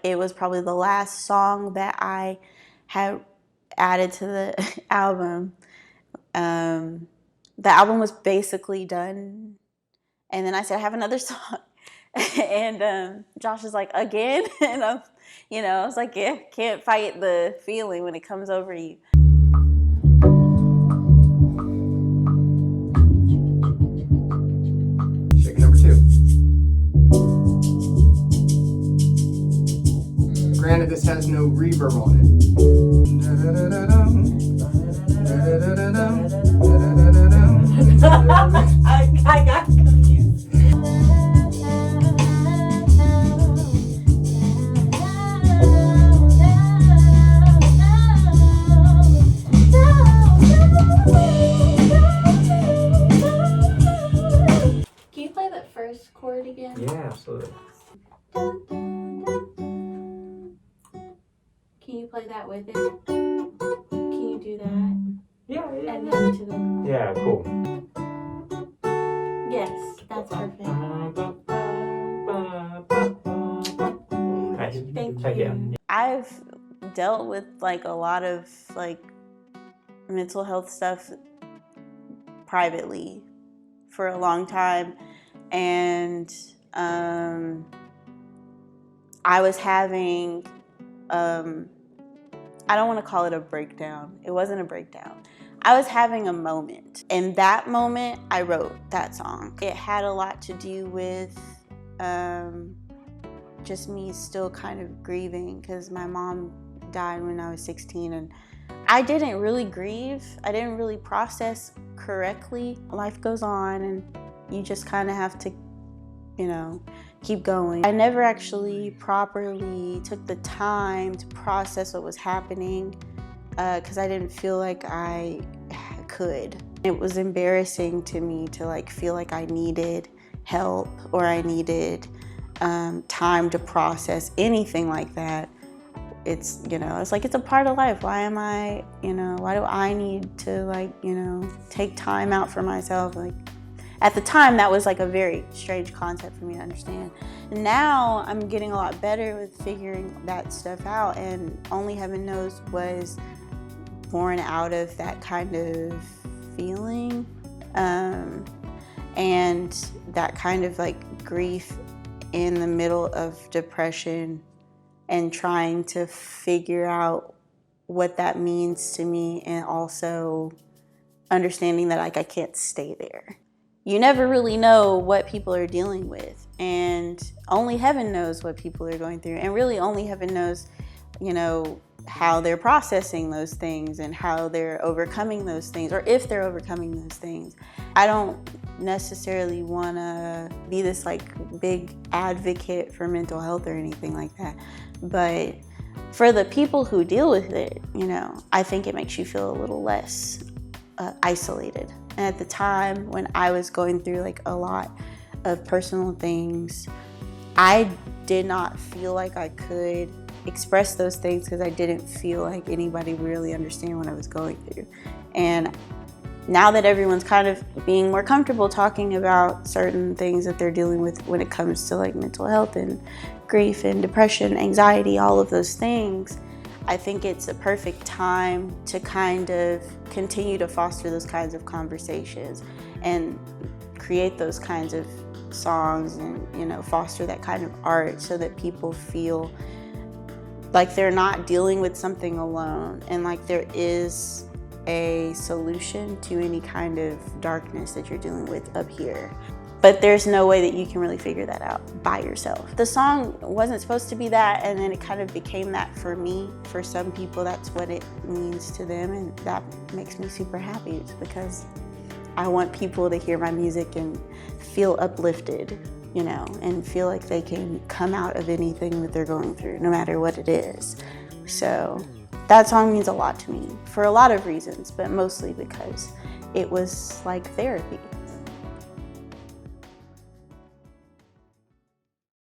it was probably the last song that I had added to the album. The album was basically done, and then I said, I have another song. And Josh is like, again? And I was like, yeah, can't fight the feeling when it comes over you. Shaking number 2. Granted, this has no reverb on it. I got confused. Can you play that first chord again? Yeah, absolutely. Can you play that with it? Can you do that? Yeah. And then to the... Yeah, cool. Yes, that's perfect. Nice. Thank Heck yeah. you. I've dealt with like a lot of like mental health stuff privately for a long time, and I was having I don't want to call it a breakdown. It wasn't a breakdown. I was having a moment. In that moment, I wrote that song. It had a lot to do with just me still kind of grieving, because my mom died when I was 16, and I didn't really grieve. I didn't really process correctly. Life goes on, and you just kind of have to, keep going. I never actually properly took the time to process what was happening because I didn't feel like I could. It was embarrassing to me to like feel like I needed help or I needed time to process anything like that. It's, it's like, it's a part of life. Why am I, why do I need to take time out for myself? Like, at the time, that was like a very strange concept for me to understand. And now I'm getting a lot better with figuring that stuff out, and Only Heaven Knows was born out of that kind of feeling and that kind of like grief in the middle of depression and trying to figure out what that means to me, and also understanding that like I can't stay there. You never really know what people are dealing with, and only heaven knows what people are going through, and really only heaven knows, how they're processing those things and how they're overcoming those things, or if they're overcoming those things. I don't necessarily want to be this like big advocate for mental health or anything like that, but for the people who deal with it, I think it makes you feel a little less isolated. And at the time when I was going through like a lot of personal things, I did not feel like I could express those things because I didn't feel like anybody would really understand what I was going through. And now that everyone's kind of being more comfortable talking about certain things that they're dealing with when it comes to like mental health and grief and depression, anxiety, all of those things, I think it's a perfect time to kind of continue to foster those kinds of conversations and create those kinds of songs and, foster that kind of art so that people feel like they're not dealing with something alone, and like there is a solution to any kind of darkness that you're dealing with up here. But there's no way that you can really figure that out by yourself. The song wasn't supposed to be that, and then it kind of became that for me. For some people, that's what it means to them, and that makes me super happy. It's because I want people to hear my music and feel uplifted, and feel like they can come out of anything that they're going through, no matter what it is. So that song means a lot to me for a lot of reasons, but mostly because it was like therapy.